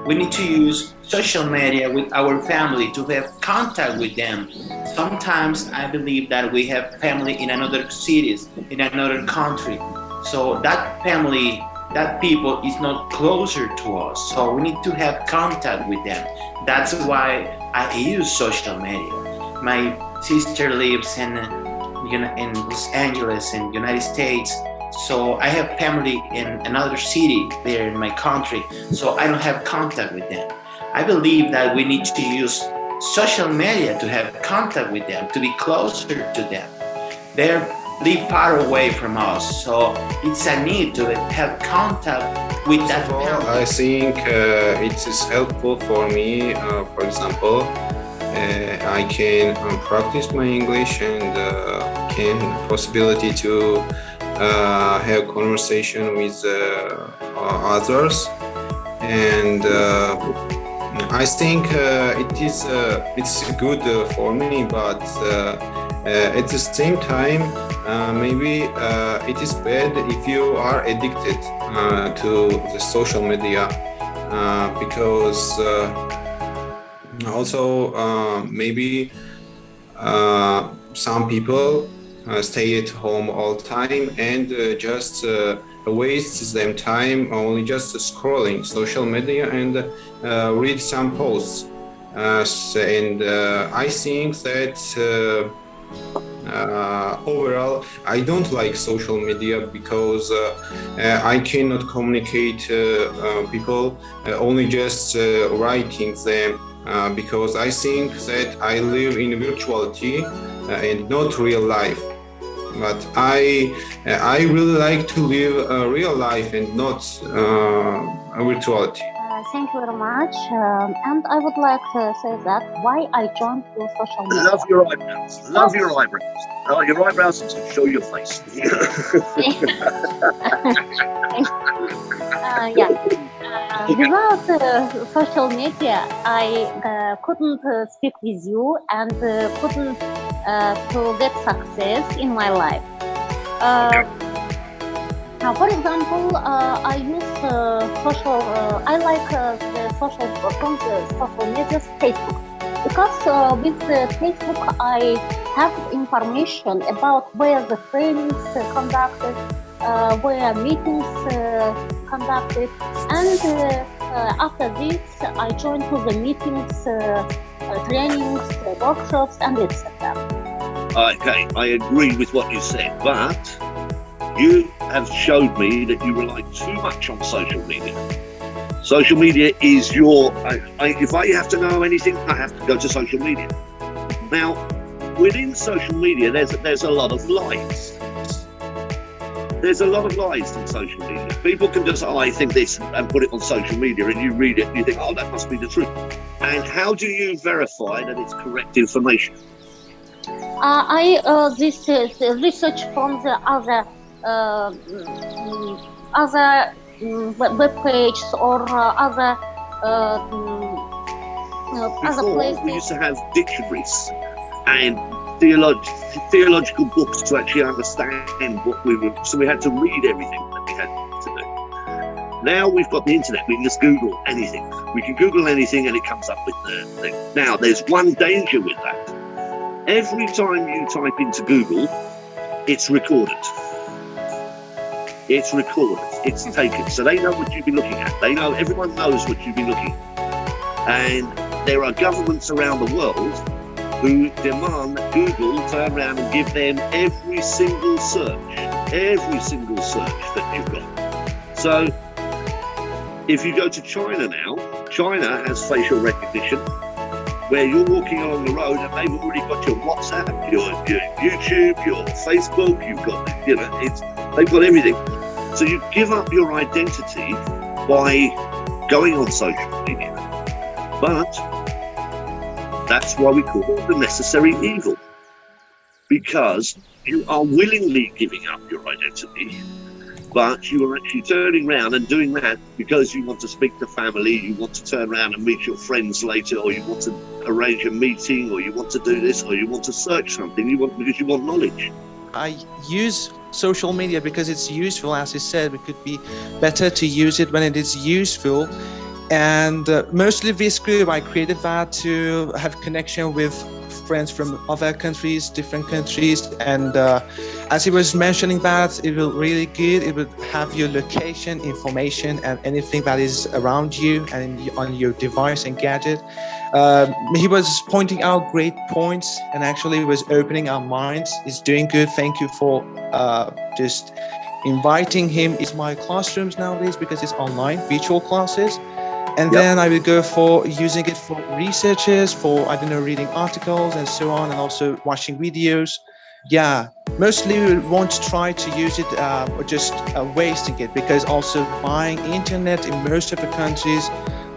We need to use social media with our family to have contact with them. Sometimes I believe that we have family in another cities, in another country. So that family, that people is not closer to us. So we need to have contact with them. That's why I use social media. My sister lives in Los Angeles in United States. So I have family in another city there in my country. So I don't have contact with them. I believe that we need to use social media to have contact with them, to be closer to them. They live far away from us, so it's a need to have contact with First that of all, family. I think it is helpful for me. For example, I can practice my English and can possibility to have conversation with others. And I think it's good for me, but at the same time, maybe it is bad if you are addicted to the social media because also maybe some people stay at home all time and just waste them time only just scrolling social media and read some posts. And I think that overall, I don't like social media because I cannot communicate people only just writing them because I think that I live in virtuality and not real life. But I really like to live a real life and not a virtuality. Thank you very much. And I would like to say that why I joined to social Love media. your eyebrows. Love your eyebrows. Oh, your eyebrows to show your face. Yeah. Without social media, I couldn't speak with you and couldn't to get success in my life. Uh, Now, for example, I use social. I like the social from the social media Facebook because with Facebook I have information about where the trainings conducted, where meetings conducted, and after this I join to the meetings, trainings, workshops, and etc. Okay, I agree with what you said, but you have showed me that you rely too much on social media. Social media is your. If I have to know anything, I have to go to social media. Now, within social media, there's a lot of lies. There's a lot of lies in social media. People can just, I think this, and put it on social media, and you read it, and you think, oh, that must be the truth. And how do you verify that it's correct information? I this research from the other web pages or other other Before, we places. used to have dictionaries and theological books to actually understand what we were. So we had to read everything that we had to do. Now we've got the internet. We can just Google anything. We can Google anything, and it comes up with the thing. Now, there's one danger with that. Every time you type into Google, it's recorded. It's recorded. It's taken. So they know what you've been looking at. They know, everyone knows what you've been looking at. And there are governments around the world who demand that Google turn around and give them every single search that you've got. So if you go to China now, China has facial recognition, where you're walking along the road and they've already got your WhatsApp, your YouTube, your Facebook, you've got, they've got everything. So you give up your identity by going on social media. But that's why we call it the necessary evil. Because you are willingly giving up your identity, but you are actually turning around and doing that because you want to speak to family, you want to turn around and meet your friends later, or you want to arrange a meeting, or you want to do this, or you want to search something, because you want knowledge. I use social media because it's useful, as you said. It could be better to use it when it is useful And mostly this group, I created that to have connection with friends from other countries, different countries. And as he was mentioning that, it will really good. It will have your location information and anything that is around you and on your device and gadget. He was pointing out great points and actually was opening our minds. It's doing good. Thank you for just inviting him into my classrooms nowadays, because it's online, virtual classes. And then I will go for using it for researches, for, I don't know, reading articles and so on, and also watching videos. Yeah, mostly we want to try to use it or just wasting it, because also buying internet in most of the countries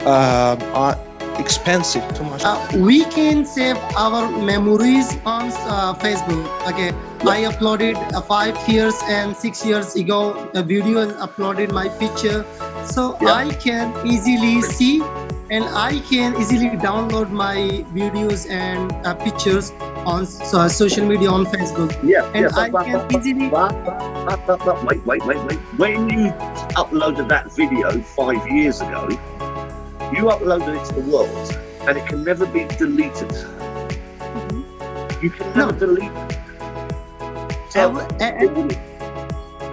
are expensive, too much. We can save our memories on Facebook. Okay, I uploaded 5 years and 6 years ago a video and uploaded my picture, so I can easily see and I can easily download my videos and pictures on social media on Facebook. I can easily. Wait. When you uploaded that video 5 years ago, you uploaded it to the world, and it can never be deleted. You can never delete it. So,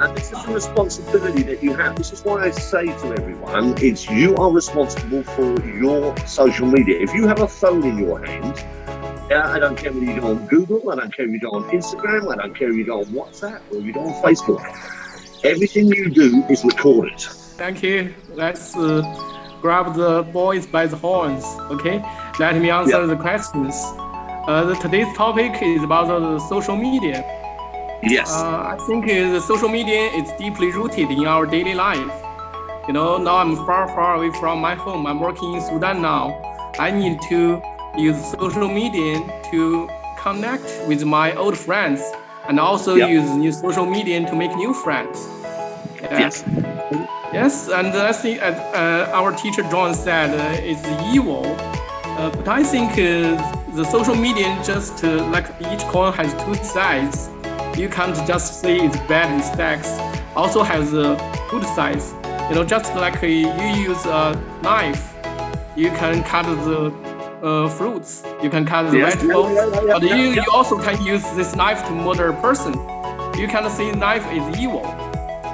and this is a responsibility that you have. This is why I say to everyone, it's you are responsible for your social media. If you have a phone in your hand, I don't care whether you go on Google, I don't care if you go on Instagram, I don't care if you go on WhatsApp or you go on Facebook. Everything you do is recorded. Thank you. Let's grab the boys by the horns. Okay, let me answer the questions. Today's topic is about the social media. Yes. I think the social media is deeply rooted in our daily life. You know, now I'm far away from my home. I'm working in Sudan now. I need to use social media to connect with my old friends, and also use new social media to make new friends. Yes, and I think as our teacher John said, it's evil. But I think the social media just like each coin has two sides. You can't just say it's bad and stacks. Also has a good sides. You know, just like you use a knife, you can cut the fruits, you can cut the vegetables, but you also can use this knife to murder a person. You can't say knife is evil.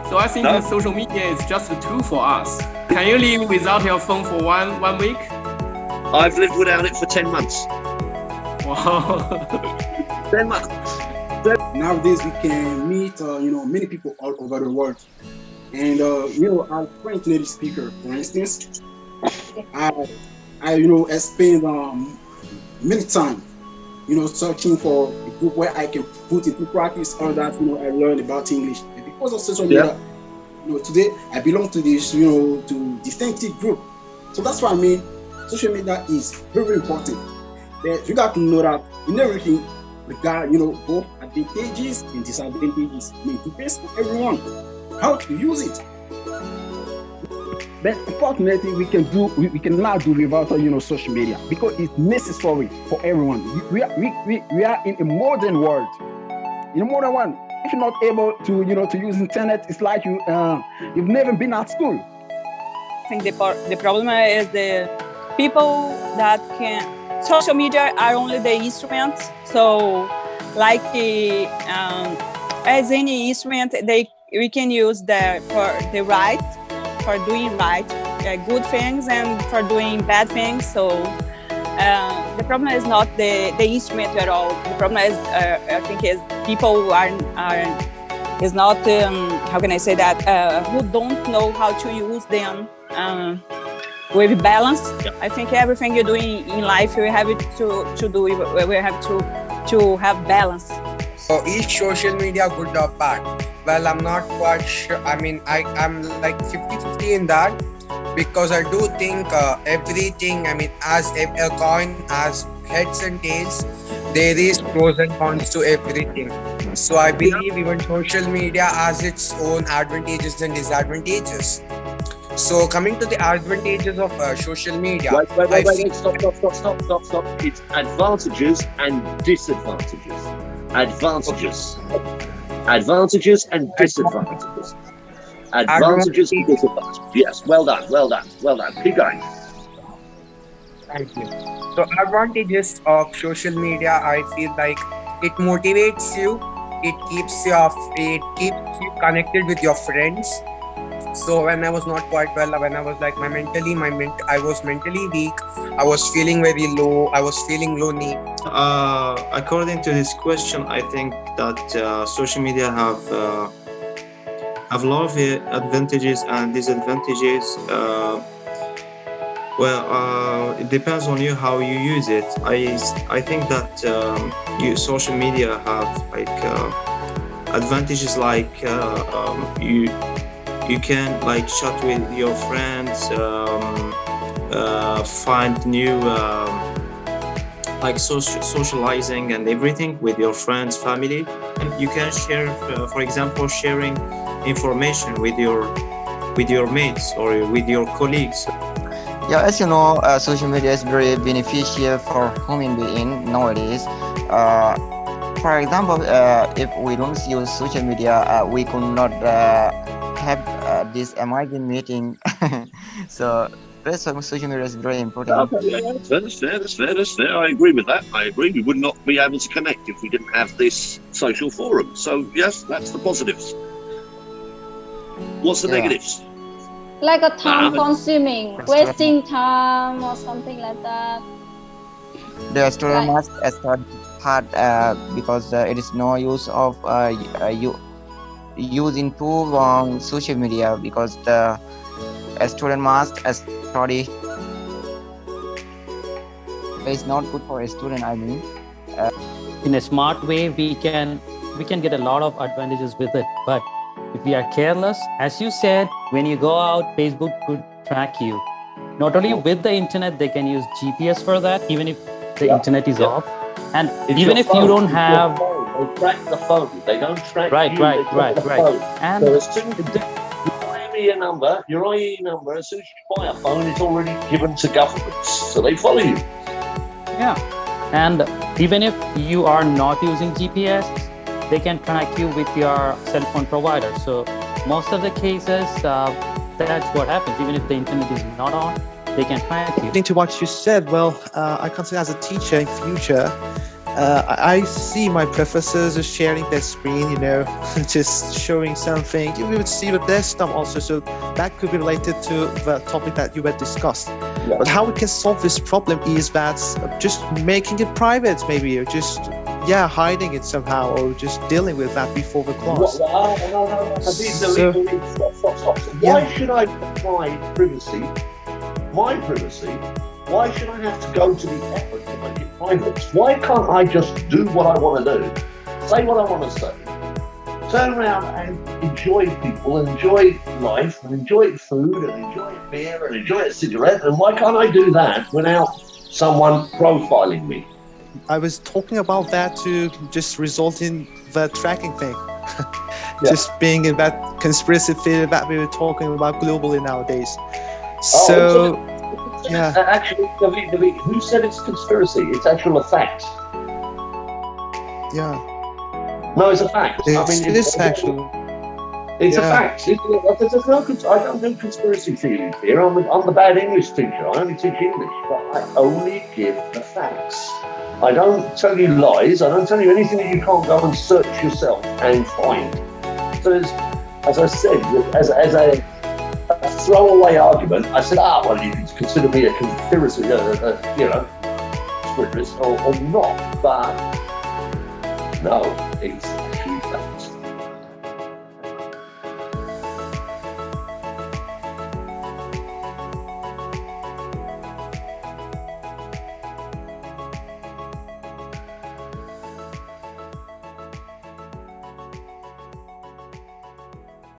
So I think social media is just a tool for us. Can you live without your phone for one week? I've lived without it for 10 months. Wow. 10 months. Nowadays we can meet many people all over the world, and our French native speaker, for instance, I spend many time searching for a group where I can put into practice all that I learned about English. And because of social media, today I belong to this to distinctive group. So that's what I mean. Social media is very important. That you got to know that in everything we got both advantages and disadvantages. I mean, it depends on everyone how to use it. But unfortunately, we cannot do without social media, because it's necessary for everyone. We are in a modern world. In a modern world, if you're not able to use internet, it's like you've never been at school. I think the problem is the people that can. Social media are only the instruments. So, like as any instrument, we can use for doing good things and for doing bad things. So the problem is not the instrument at all. The problem is I think is people who is not how can I say that who don't know how to use them with balance. I think everything you're doing in life you have to do. We have to have balance. So is social media good or bad? Well, I'm not quite sure. I mean, I'm like 50-50 in that, because I do think everything, I mean, as a coin has heads and tails, there is pros and cons to everything. So I believe even social media has its own advantages and disadvantages. So coming to the advantages of social media. Wait, stop. It's advantages and disadvantages. Advantages and disadvantages. Advantages and disadvantages. Yes, well done, well done, well done. Keep going. Thank you. So advantages of social media, I feel like it motivates you, it keeps you connected with your friends. So when I was not quite well, when I was like I was mentally weak, I was feeling very low, I was feeling lonely. According to this question, I think that social media have a lot of advantages and disadvantages. It depends on you how you use it. I think that social media have like advantages like you can like chat with your friends, find new like socializing and everything with your friends, family. And you can share, for example, sharing information with your mates or with your colleagues. Yeah, as you know, social media is very beneficial for human being nowadays. For example, if we don't use social media, we could not have this amazing meeting. So that's why social media is very important. Okay, yeah, that's fair. I agree with that. I agree. We would not be able to connect if we didn't have this social forum. So yes, that's the positives. What's the negatives? Like a time consuming, wasting time or something like that. The student must study hard because it is no use of you using too long social media, because the student must study. It's not good for a student, I mean. In a smart way, we can get a lot of advantages with it, but if we are careless, as you said, when you go out, Facebook could track you. Not only with the internet, they can use GPS for that, even if the internet is off. And it's even if you don't have... They track the phone. They don't track right, you. Right. And so as soon as your number, your IE number, as soon as you buy a phone, it's already given to governments. So they follow you. Yeah. And even if you are not using GPS, they can track you with your cell phone provider. So most of the cases, that's what happens. Even if the internet is not on, they can track you. Listening to what you said, well, I consider as a teacher in future, I see my professors are sharing their screen, just showing something. We would see the desktop also, so that could be related to the topic that you had discussed. Yeah. But how we can solve this problem is that just making it private, maybe, or just hiding it somehow, or just dealing with that before the class. Stop. Why should I provide privacy? My privacy? Why should I have to go to the effort to make it private? Why can't I just do what I want to do? Say what I want to say. Turn around and enjoy people, and enjoy life, and enjoy food, and enjoy beer, and enjoy a cigarette. And why can't I do that without someone profiling me? I was talking about that to just result in the tracking thing. Just being in that conspiracy theory that we were talking about globally nowadays. Actually, David, who said it's conspiracy? It's actual a fact. Yeah. No, it's a fact. It is actually. It's a fact. I don't do conspiracy theories here. I'm the bad English teacher. I only teach English, but I only give the facts. I don't tell you lies. I don't tell you anything that you can't go and search yourself and find. So, as I said, as a throwaway argument, I said, well, you can consider me a conspiracy, spiritualist or not. But no, it's